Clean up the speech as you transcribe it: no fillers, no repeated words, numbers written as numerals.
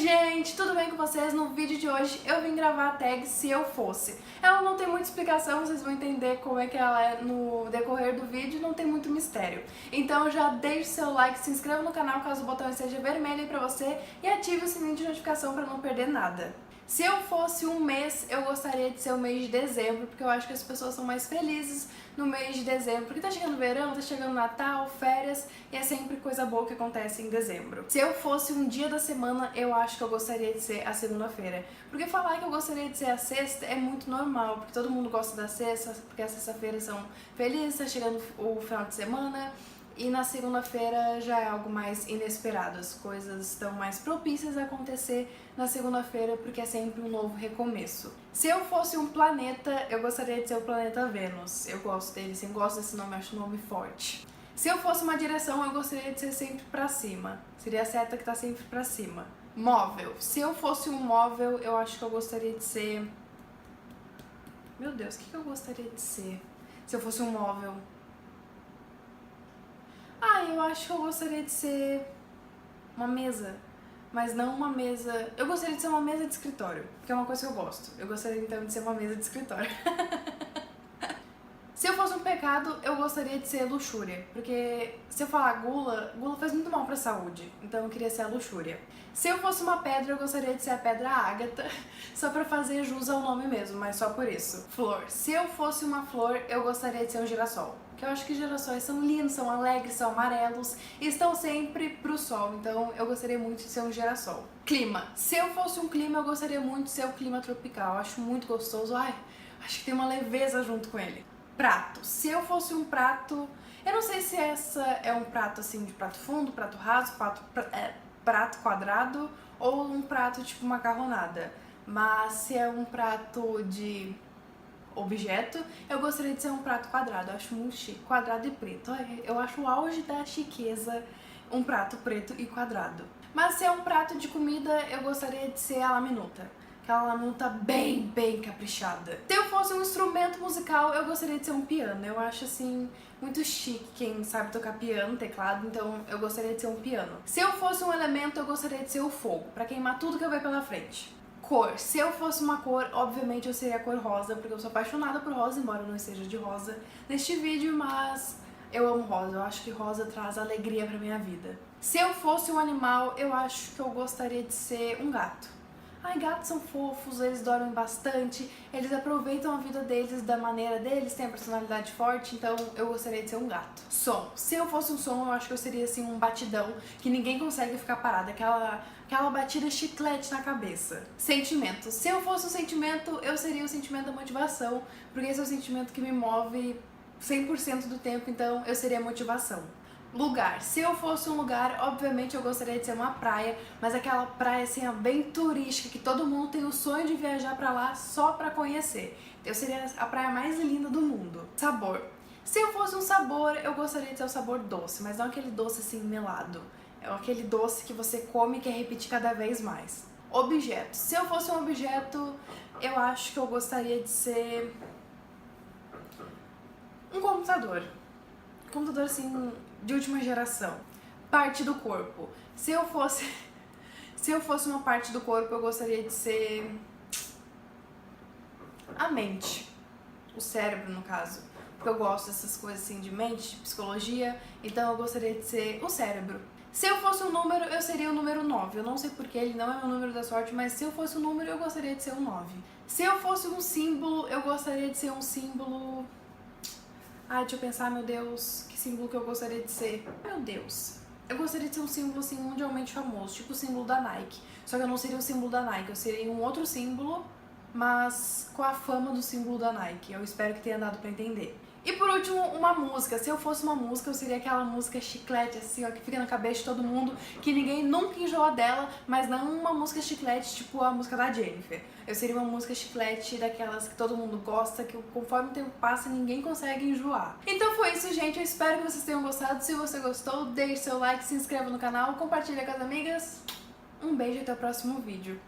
gente, tudo bem com vocês? No vídeo de hoje eu vim gravar a tag Se Eu Fosse. Ela não tem muita explicação, vocês vão entender como é que ela é no decorrer do vídeo, não tem muito mistério. Então já deixe seu like, se inscreva no canal caso o botão esteja vermelho aí pra você e ative o sininho de notificação pra não perder nada. Se eu fosse um mês, eu gostaria de ser o mês de dezembro, porque eu acho que as pessoas são mais felizes no mês de dezembro, porque tá chegando verão, tá chegando Natal, férias, e é sempre coisa boa que acontece em dezembro. Se eu fosse um dia da semana, eu acho que eu gostaria de ser a segunda-feira, porque falar que eu gostaria de ser a sexta é muito normal, porque todo mundo gosta da sexta, porque as sexta-feiras são felizes, tá chegando o final de semana, e na segunda-feira já é algo mais inesperado, as coisas estão mais propícias a acontecer na segunda-feira porque é sempre um novo recomeço. Se eu fosse um planeta, eu gostaria de ser o planeta Vênus. Eu gosto dele, sim, gosto desse nome, acho um nome forte. Se eu fosse uma direção, eu gostaria de ser sempre pra cima. Seria a seta que tá sempre pra cima. Móvel. Se eu fosse um móvel, eu acho que eu gostaria de ser... Meu Deus, o que eu gostaria de ser? Se eu fosse um móvel... eu acho que eu gostaria de ser uma mesa, mas não uma mesa... Eu gostaria de ser uma mesa de escritório, que é uma coisa que eu gosto. Eu gostaria então de ser uma mesa de escritório. Se eu fosse um pecado, eu gostaria de ser luxúria, porque se eu falar gula faz muito mal pra saúde, então eu queria ser a luxúria. Se eu fosse uma pedra, eu gostaria de ser a pedra ágata, só pra fazer jus ao nome mesmo, mas só por isso. Flor. Se eu fosse uma flor, eu gostaria de ser um girassol, que eu acho que girassóis são lindos, são alegres, são amarelos e estão sempre pro sol, então eu gostaria muito de ser um girassol. Clima. Se eu fosse um clima, eu gostaria muito de ser o clima tropical, eu acho muito gostoso, acho que tem uma leveza junto com ele. Prato. Se eu fosse um prato... Eu não sei se essa é um prato assim de prato fundo, prato raso, prato quadrado ou um prato tipo macarronada. Mas se é um prato de objeto, eu gostaria de ser um prato quadrado. Eu acho muito chique. Quadrado e preto. Eu acho o auge da chiqueza um prato preto e quadrado. Mas se é um prato de comida, eu gostaria de ser a la minuta. Aquela lanuta bem caprichada. Se eu fosse um instrumento musical, eu gostaria de ser um piano. Eu acho, assim, muito chique quem sabe tocar piano, teclado, então eu gostaria de ser um piano. Se eu fosse um elemento, eu gostaria de ser o fogo, pra queimar tudo que eu ver pela frente. Cor. Se eu fosse uma cor, obviamente eu seria a cor rosa, porque eu sou apaixonada por rosa, embora eu não esteja de rosa neste vídeo, mas eu amo rosa. Eu acho que rosa traz alegria pra minha vida. Se eu fosse um animal, eu acho que eu gostaria de ser um gato. Gatos são fofos, eles dormem bastante, eles aproveitam a vida deles da maneira deles, têm a personalidade forte, então eu gostaria de ser um gato. Som. Se eu fosse um som, eu acho que eu seria assim um batidão que ninguém consegue ficar parado, aquela batida chiclete na cabeça. Sentimento. Se eu fosse um sentimento, eu seria o sentimento da motivação, porque esse é o sentimento que me move 100% do tempo, então eu seria a motivação. Lugar. Se eu fosse um lugar, obviamente eu gostaria de ser uma praia, mas aquela praia assim, bem turística, que todo mundo tem o sonho de viajar pra lá só pra conhecer. Eu seria a praia mais linda do mundo. Sabor. Se eu fosse um sabor, eu gostaria de ser o sabor doce, mas não aquele doce assim melado. É aquele doce que você come e quer repetir cada vez mais. Objeto. Se eu fosse um objeto, eu acho que eu gostaria de ser um computador. Computador assim, de última geração. Parte do corpo. Se eu fosse uma parte do corpo, eu gostaria de ser a mente. O cérebro, no caso. Porque eu gosto dessas coisas assim de mente, de psicologia, então eu gostaria de ser o cérebro. Se eu fosse um número, eu seria o número 9. Eu não sei porque ele não é meu número da sorte, mas se eu fosse um número, eu gostaria de ser o 9. Se eu fosse um símbolo, eu gostaria de ser um símbolo... deixa eu pensar, meu Deus, que símbolo que eu gostaria de ser. Meu Deus. Eu gostaria de ser um símbolo, assim, mundialmente famoso, tipo o símbolo da Nike. Só que eu não seria o símbolo da Nike, eu seria um outro símbolo, mas com a fama do símbolo da Nike. Eu espero que tenha dado pra entender. E por último, uma música. Se eu fosse uma música, eu seria aquela música chiclete, assim, ó, que fica na cabeça de todo mundo, que ninguém nunca enjoa dela, mas não uma música chiclete, tipo a música da Jennifer. Eu seria uma música chiclete daquelas que todo mundo gosta, que conforme o tempo passa, ninguém consegue enjoar. Então foi isso, gente. Eu espero que vocês tenham gostado. Se você gostou, deixe seu like, se inscreva no canal, compartilha com as amigas. Um beijo e até o próximo vídeo.